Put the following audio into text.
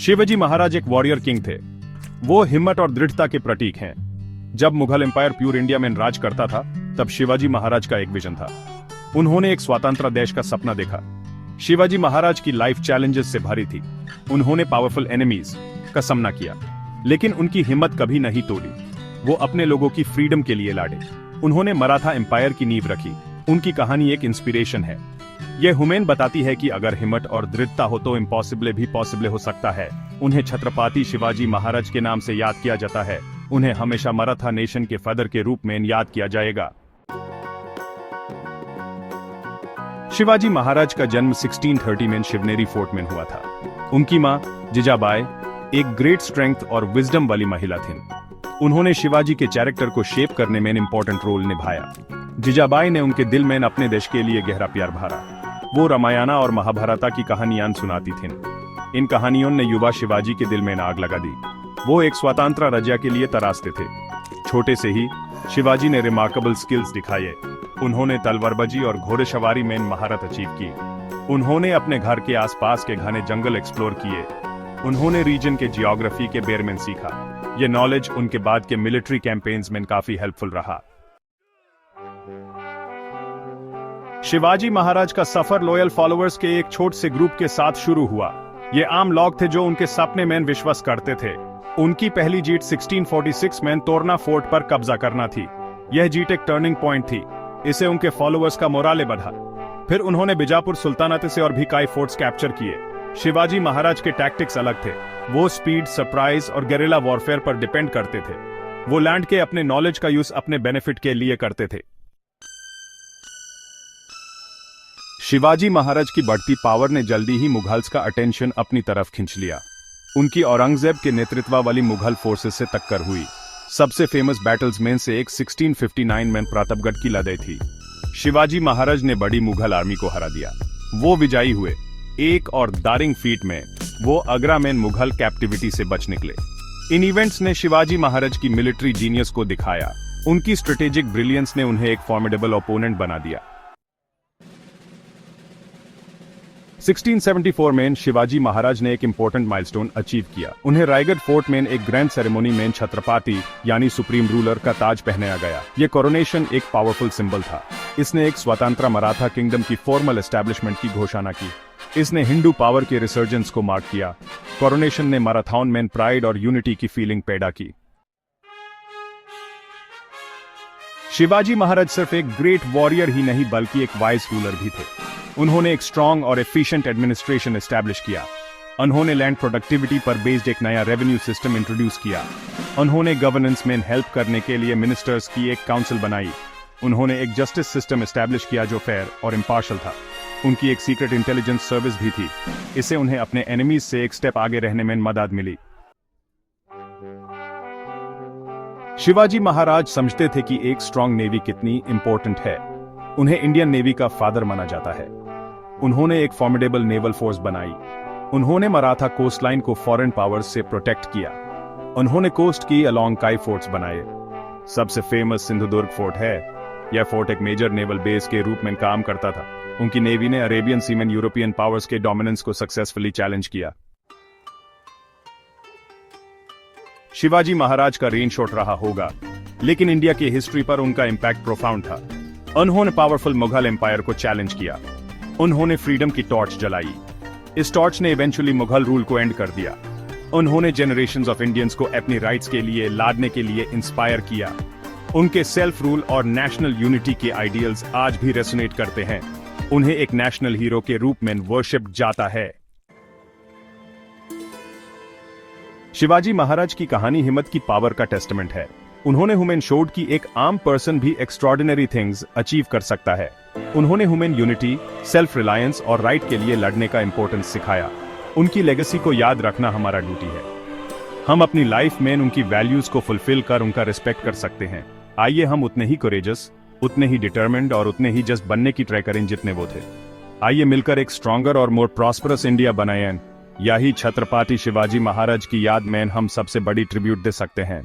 शिवाजी महाराज एक warrior king थे। वो हिम्मत और दृढ़ता के प्रतीक हैं। जब मुगल एम्पायर प्योर इंडिया में राज करता था, तब शिवाजी महाराज का एक विजन था। उन्होंने एक स्वतंत्र देश का सपना देखा। शिवाजी महाराज की लाइफ चैलेंजेस से भरी थी। उन्होंने पावरफुल एनिमीज का सामना किया, लेकिन उनकी हिम्मत कभी नहीं तोड़ी। वो अपने लोगों की फ्रीडम के लिए लड़े। उन्होंने मराठा एम्पायर की नींव रखी। उनकी कहानी एक इंस्पिरेशन है। यह हुमैन बताती है कि अगर हिम्मत और दृढ़ता हो तो इम्पॉसिबल भी पॉसिबल हो सकता है। उन्हें छत्रपति शिवाजी महाराज के नाम से याद किया जाता है। उन्हें हमेशा मराठा नेशन के फादर के रूप में याद किया जाएगा। शिवाजी महाराज का जन्म 1630 में शिवनेरी फोर्ट में हुआ था। उनकी मां जिजाबाई एक ग्रेट स्ट्रेंथ और विजडम वाली महिला थीं। उन्होंने शिवाजी के कैरेक्टर को शेप करने में इंपॉर्टेंट रोल निभाया। जिजाबाई ने उनके दिल में अपने देश के लिए गहरा प्यार भरा। वो रामायण और महाभारत की कहानियां सुनाती थीं। इन कहानियों ने युवा शिवाजी के दिल में आग लगा दी। वो एक स्वतंत्र राजा के लिए तरासते थे। छोटे से ही शिवाजी ने रिमार्केबल स्किल्स दिखाए। उन्होंने तलवारबाजी और घोड़ेसवारी में महारत अचीव की। उन्होंने अपने घर के आसपास के घने जंगल एक्सप्लोर किए। उन्होंने रीजन के जियोग्राफी के बारे में सीखा। ये नॉलेज उनके बाद के मिलिट्री कैंपेन्स में काफी हेल्पफुल रहा। शिवाजी महाराज का सफर लॉयल फॉलोअर्स के एक छोटे से ग्रुप के साथ शुरू हुआ। ये आम लोग थे जो उनके सपने में विश्वास करते थे। उनकी पहली जीत 1646 में तोरना फोर्ट पर कब्जा करना थी। यह जीत एक टर्निंग पॉइंट थी। इसे उनके फॉलोअर्स का मोराले बढ़ा। फिर उन्होंने बीजापुर सुल्तानात से और भी कई फोर्ट्स कैप्चर किए। शिवाजी महाराज के टैक्टिक्स अलग थे। वो स्पीड, सरप्राइज और गेरिला वॉरफेयर पर डिपेंड करते थे। वो लैंड के अपने नॉलेज का यूज अपने बेनिफिट के लिए करते थे। शिवाजी महाराज की बढ़ती पावर ने जल्दी ही मुगल्स का अटेंशन अपनी तरफ खींच लिया। उनकी औरंगजेब के नेतृत्व वाली मुगल फोर्सेस से टक्कर हुई। सबसे फेमस बैटल्स में से एक 1659 में प्रतापगढ़ की लड़ाई थी। शिवाजी महाराज ने बड़ी मुगल आर्मी को हरा दिया। वो विजयी हुए। एक और दारिंग फीट में वो आगरा में मुगल कैप्टिविटी से बच निकले। इन इवेंट्स ने शिवाजी महाराज की मिलिट्री जीनियस को दिखाया। उनकी स्ट्रेटेजिक ब्रिलियंस ने उन्हें एक फॉर्मिडेबल ओपोनेंट बना दिया। 1674 में शिवाजी महाराज ने एक इंपॉर्टेंट माइलस्टोन अचीव किया। उन्हें रायगढ़ फोर्ट में एक ग्रैंड सेरेमनी में छत्रपति यानी सुप्रीम रूलर का ताज पहनाया गया। यह कोरोनेशन एक पावरफुल सिंबल था। इसने एक स्वतंत्र मराठा किंगडम की फॉर्मल एस्टैब्लिशमेंट की घोषणा की। इसने हिंदू पावर के रिसर्जेंस को मार्क किया। कोरोनेशन ने मराठाओं में प्राइड और यूनिटी की फीलिंग पैदा की। शिवाजी महाराज सिर्फ एक ग्रेट वॉरियर ही नहीं बल्कि एक वाइज रूलर भी थे। उन्होंने एक स्ट्रॉन्ग और एफिशिएंट एडमिनिस्ट्रेशन एस्टैब्लिश किया। उन्होंने लैंड प्रोडक्टिविटी पर बेस्ड एक नया रेवेन्यू सिस्टम इंट्रोड्यूस किया। उन्होंने गवर्नेंस में हेल्प करने के लिए मिनिस्टर्स की एक काउंसिल बनाई। उन्होंने एक जस्टिस सिस्टम एस्टैब्लिश किया जो फेयर और इम्पार्शियल था। उनकी एक सीक्रेट इंटेलिजेंस सर्विस भी थी। इससे उन्हें अपने एनिमीज से एक स्टेप आगे रहने में मदद मिली। शिवाजी महाराज समझते थे कि एक स्ट्रॉन्ग नेवी कितनी इंपॉर्टेंट है। उन्हें इंडियन नेवी का फादर माना जाता है। उन्होंने एक फॉर्मिडेबल नेवल फोर्स बनाई। उन्होंने मराठा कोस्ट लाइन को फॉरेन पावर्स से प्रोटेक्ट किया। उन्होंने कोस्ट की अलोंग कई फोर्ट्स बनाए। सबसे फेमस सिंधुदुर्ग फोर्ट है। यह फोर्ट एक मेजर नेवल बेस के रूप में काम करता था। उनकी नेवी ने अरेबियन सी में यूरोपियन पावर्स के डोमिनेंस को सक्सेसफुली चैलेंज किया। शिवाजी महाराज का रेंज शॉर्ट रहा होगा, लेकिन इंडिया की हिस्ट्री पर उनका इंपैक्ट प्रोफाउंड था। उन्होंने पावरफुल मुगल एम्पायर को चैलेंज किया। उन्होंने फ्रीडम की टॉर्च जलाई। इस टॉर्च ने इवेंचुअली मुगल रूल को एंड कर दिया। उन्होंने जनरेशंस ऑफ इंडियंस को अपनी राइट्स के लिए लड़ने के लिए इंस्पायर किया। उनके सेल्फ रूल और नेशनल यूनिटी के आइडियल्स आज भी रेसोनेट करते हैं। उन्हें एक नेशनल हीरो के रूप में वर्शिप जाता है। शिवाजी महाराज की कहानी हिम्मत की पावर का टेस्टमेंट है। उन्होंने हुमैन शोड की एक आम पर्सन भी एक्स्ट्रॉर्डिनरी थिंग्स अचीव कर सकता है। उन्होंने हुमैन यूनिटी, सेल्फ रिलायंस और राइट के लिए लड़ने का इंपॉर्टेंस सिखाया। उनकी लेगेसी को याद रखना हमारा ड्यूटी है। हम अपनी लाइफ में उनकी वैल्यूज को फुलफिल कर उनका रिस्पेक्ट कर सकते हैं। आइए हम उतने ही कोरेजस, उतने ही डिटरमिन्ड और उतने ही जस्ट बनने की ट्राई करें जितने वो थे। आइए मिलकर एक स्ट्रॉन्गर और मोर प्रॉस्परस इंडिया बनाएं। यही छत्रपति शिवाजी महाराज की याद में हम सबसे बड़ी ट्रिब्यूट दे सकते हैं।